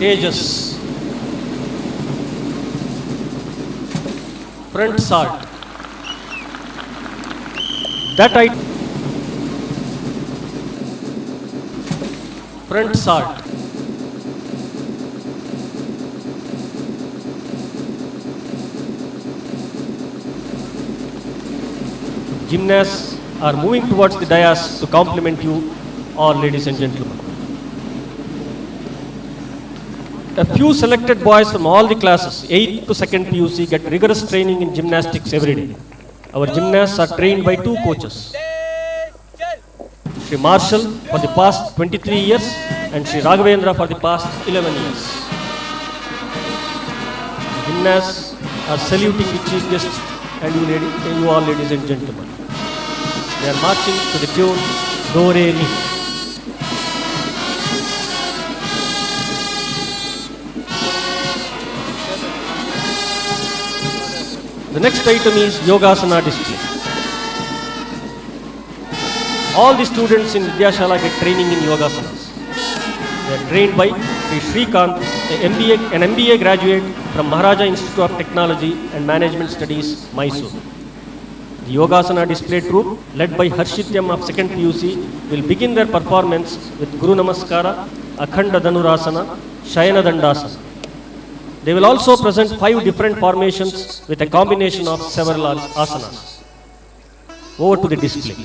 ages. Front salt. That I front salt. Gymnasts are moving towards the dais to compliment you all, ladies and gentlemen. A few selected boys from all the classes, 8th to 2nd PUC, get rigorous training in gymnastics every day. Our gymnasts are trained by 2 coaches. Shri Marshall for the past 23 years and Shri Raghavendra for the past 11 years. Gymnasts are saluting the chief guest and you all, ladies and gentlemen. They are marching to the tune Do Re Mi. The next item is Yogasana display. All the students in Vidyashala get training in Yogasanas. They are trained by Sri Srikanth, an MBA graduate from Maharaja Institute of Technology and Management Studies, Mysore. The Yogasana display troupe, led by Harshityam of 2nd PUC, will begin their performance with Guru Namaskara, Akhanda Dhanurasana, Shayana Dandasana. They will also present 5 different formations with a combination of several asanas. Over to the display.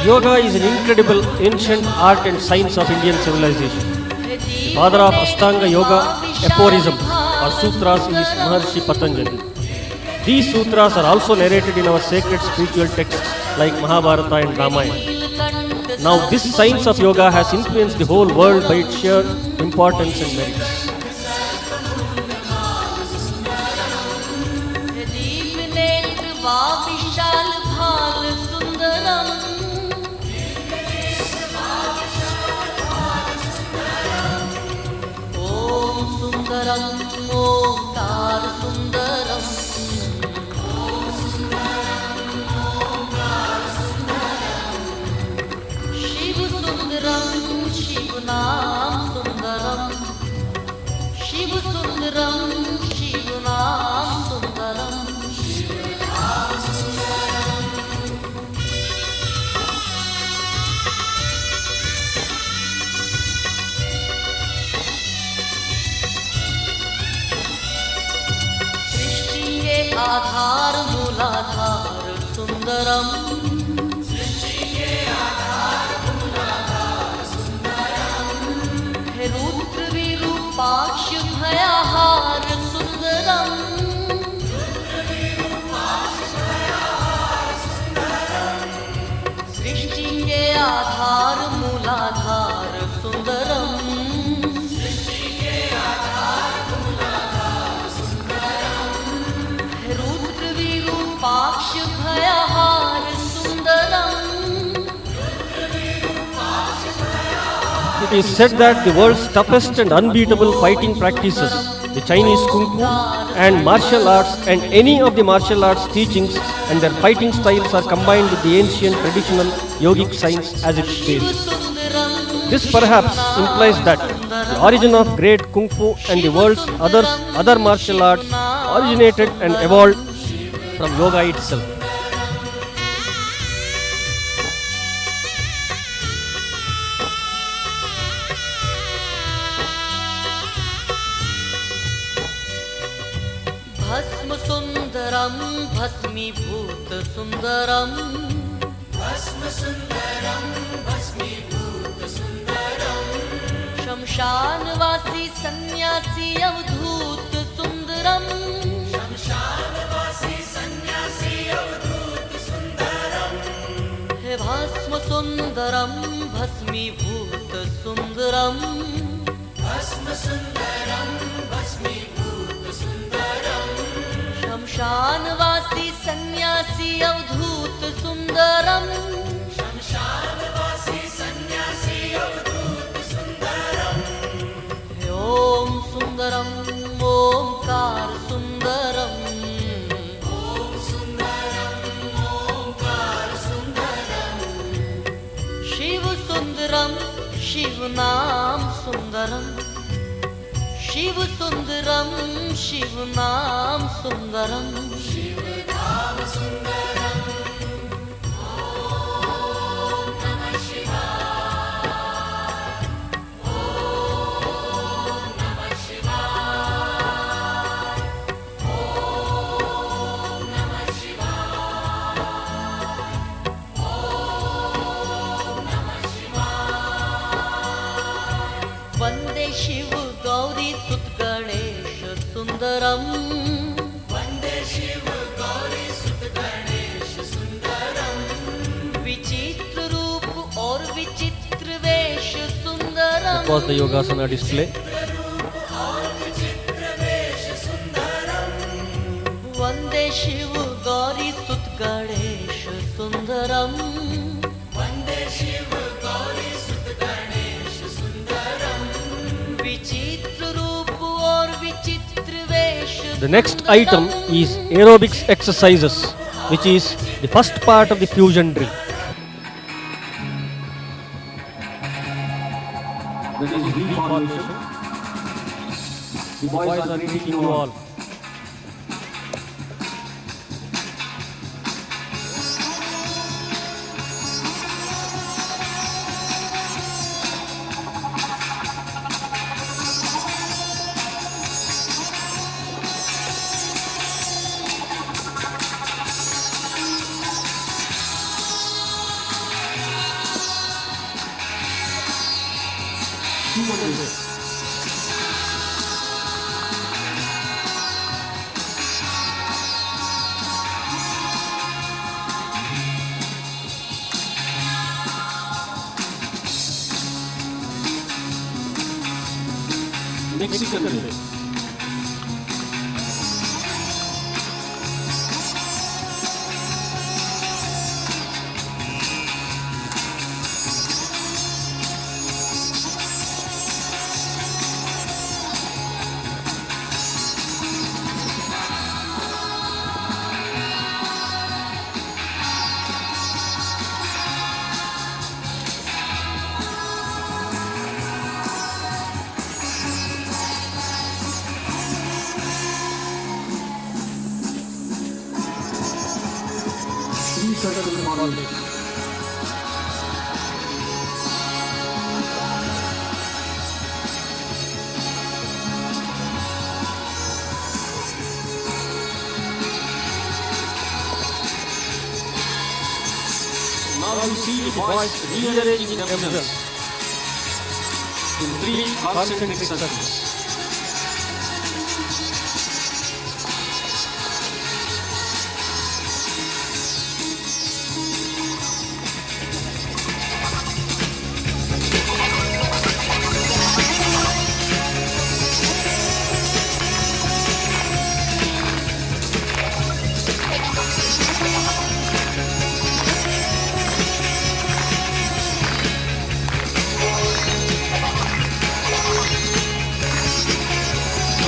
Yoga is an incredible ancient art and science of Indian civilization. The father of Ashtanga Yoga aphorisms or sutras is Maharshi Patanjali. These sutras are also narrated in our sacred spiritual texts like Mahabharata and Ramayana. Now this science of yoga has influenced the whole world by its sheer importance and merits. आधार मूलाधार सुंदरम, सृष्टि के आधार विरूपाक्षभयहार सुन्दरम् सृष्टि के आधार मूलाधार सुन्दरम् रुद्र विरूपाक्षभयहार सुन्दरम्. It is said that the world's toughest and unbeatable fighting practices, the Chinese Kung Fu and martial arts and any of the martial arts teachings and their fighting styles are combined with the ancient traditional yogic science as its base. This perhaps implies that the origin of great Kung Fu and the world's other martial arts originated and evolved from yoga itself. भस्म सुंदरम भस्मीभूत सुंदरम भस्म सुंदरम भस्मीभूत सुंदरम शमशानवासी सन्यासी अवधूत सुंदरम शमशानवासी सन्यासी अवधूत सुंदरम हे भस्म सुंदरम भस्मीभूत सुंदरम भस्म सुंदरम भस्मीभूत सुंदरम शमशानवासी सन्यासी अवधूत सुंदरम शमशानवासी सन्यासी अवधूत सुंदरम हे ओम सुंदरम ओंकार सुंदरम ओम सुंदरम ओंकार सुंदरम शिव सुंदरम शिव नाम सुंदरम शिव सुंदरम शिव नाम सुंदरम शिव नाम सुंदरम ओम नमः शिवाय ओम नमः शिवाय ओम नमः शिवाय ओम नमः शिवाय वंदे शिव गौरी सुत गणेश सुंदरम वंदे शिव गौरी सुत गणेश सुंदरम विचित्र रूप और विचित्र वेश Sundaram. That was the Yogasana display. वंदे शिव गौरी सुत गणेश सुंदरम वंदे शिव गौरी सुत गणेश सुंदरम विचित्र रूप और विचित्र वेश. The next item is aerobics exercises, which is the first part of the fusion drill. That is V formation. The boys are teaching you all. Mexican drill. Now you see the boys rearranging themselves in 3 concentric circles.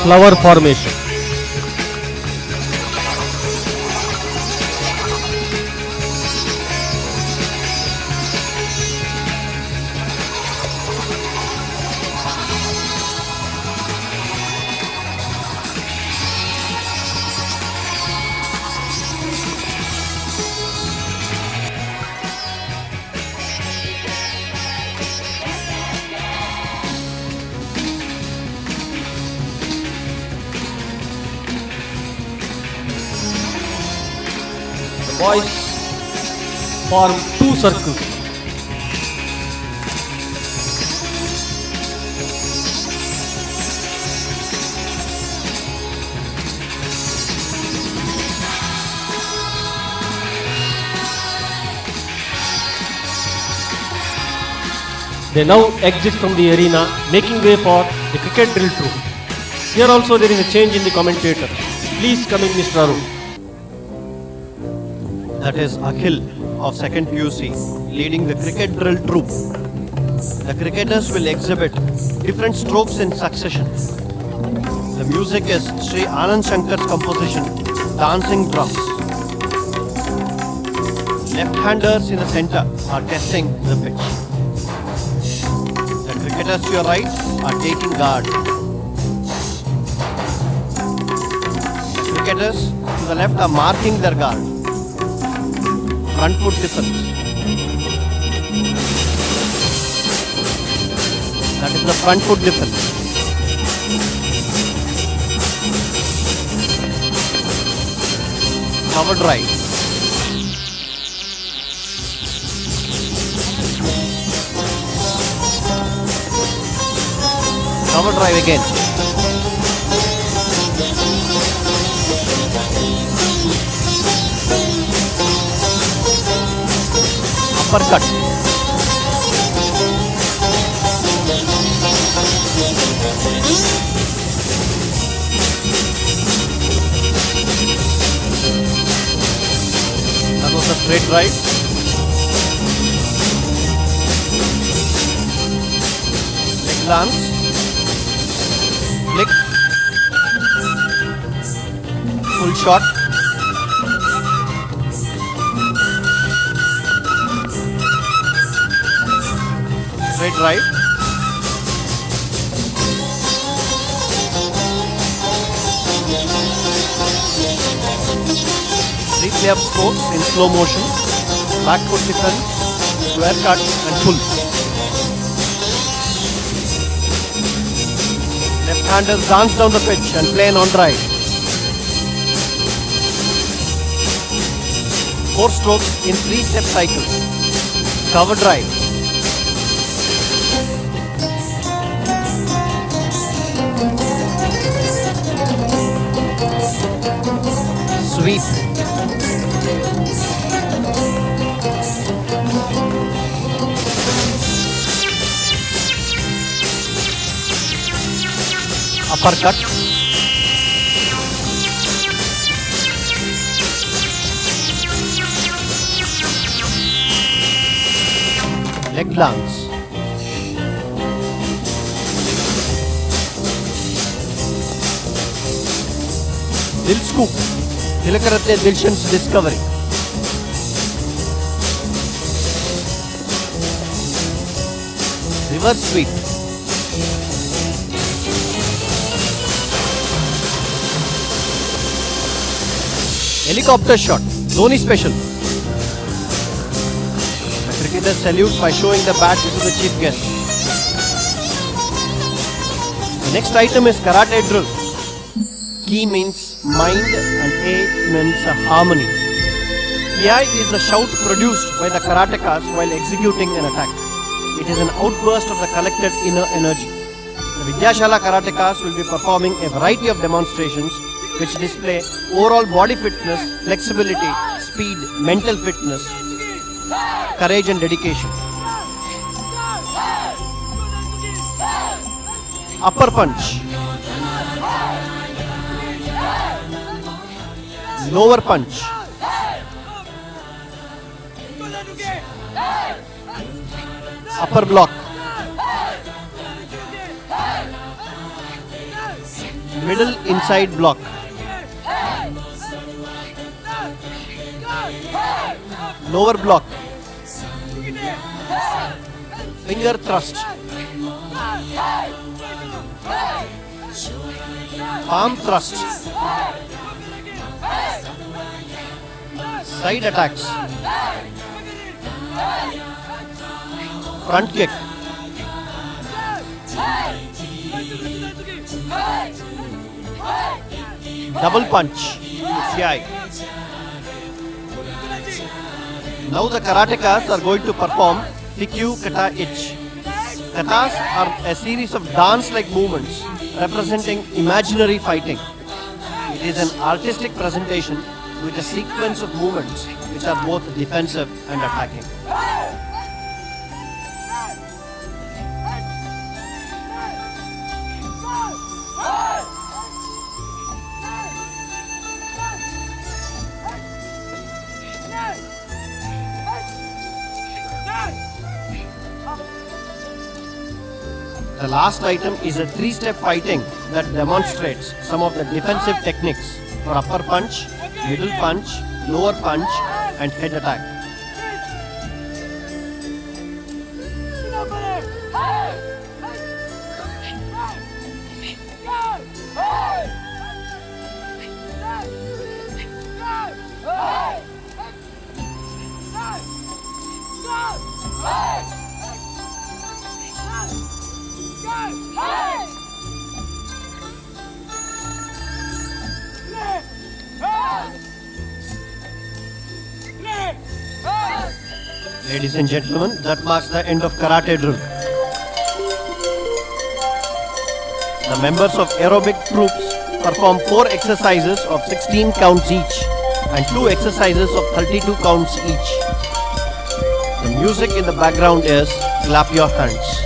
flower formation. Boys form two circles. They now exit from the arena, making way for the cricket drill troupe. Here also there is a change in the commentator. Please come in, Mr. Arun. That is Akhil of 2nd PUC leading the cricket drill troupe. The cricketers will exhibit different strokes in succession. The music is Sri Anand Shankar's composition, Dancing Drums. Left-handers in the center are testing the pitch. The cricketers to your right are taking guard. The cricketers to the left are marking their guard. Front foot defense. That is the front foot defense. Cover drive. Cover drive again. Uppercut. That was a straight drive. Leg lance. Flick. Full shot. Straight drive. Replay of strokes in slow motion. Back foot defense, square cut and pull. Left-handers dance down the pitch and play an on drive. 4 strokes in 3-step cycle. Cover drive. Sweep. Uppercut. Leg lance. Dil scoop. Tilakaratne Dilshan's discovery. Reverse sweep. Helicopter shot. Dhoni special. The cricketer salutes by showing the bat to the chief guest. The next item is karate drill. Ki means mind and A means harmony. Ki is the shout produced by the karatekas while executing an attack. It is an outburst of the collected inner energy. The Vidyashala karatekas will be performing a variety of demonstrations which display overall body fitness, flexibility, speed, mental fitness, courage and dedication. Upper punch. Lower punch. Upper block. Middle inside block. Lower block. Finger thrust. Palm thrust. Side attacks. Front kick. Double punch. Kiai. Now the karatekas are going to perform Fikyu Kata Ich. Katas are a series of dance-like movements representing imaginary fighting. It is an artistic presentation with a sequence of movements which are both defensive and attacking. The last item is a three-step fighting that demonstrates some of the defensive techniques for upper punch, middle punch, lower punch and head attack. Ladies and gentlemen, that marks the end of karate drill. The members of aerobic troops perform 4 exercises of 16 counts each and 2 exercises of 32 counts each. The music in the background is Clap Your Hands.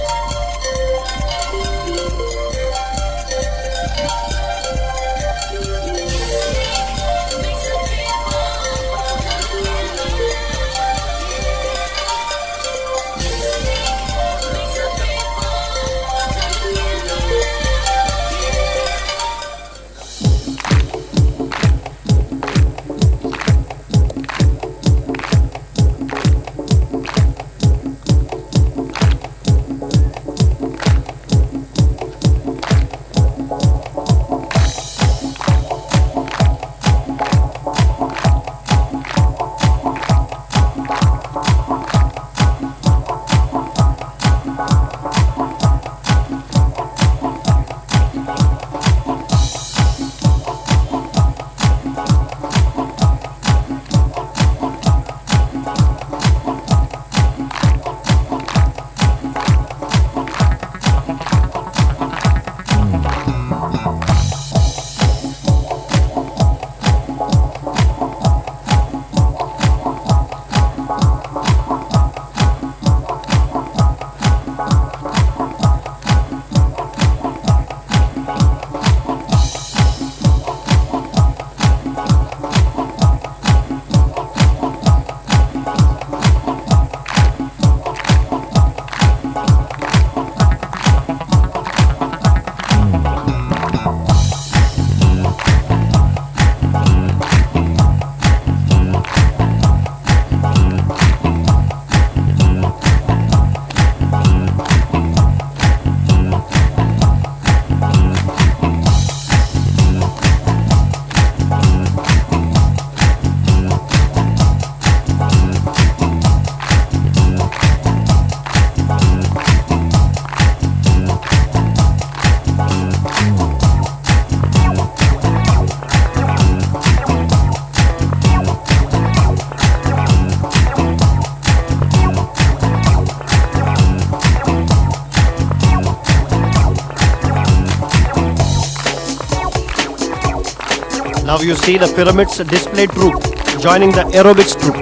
Now you see the Pyramids display troupe joining the aerobics troupe.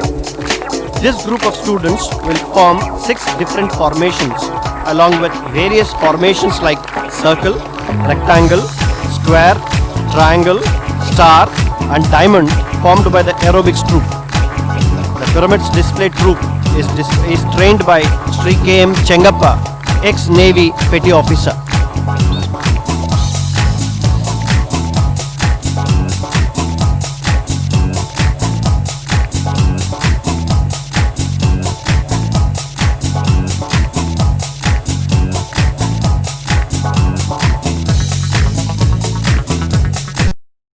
This group of students will form 6 different formations along with various formations like circle, rectangle, square, triangle, star and diamond formed by the aerobics troupe. The Pyramids display troupe is trained by Sri K.M. Chengappa, ex-Navy petty officer.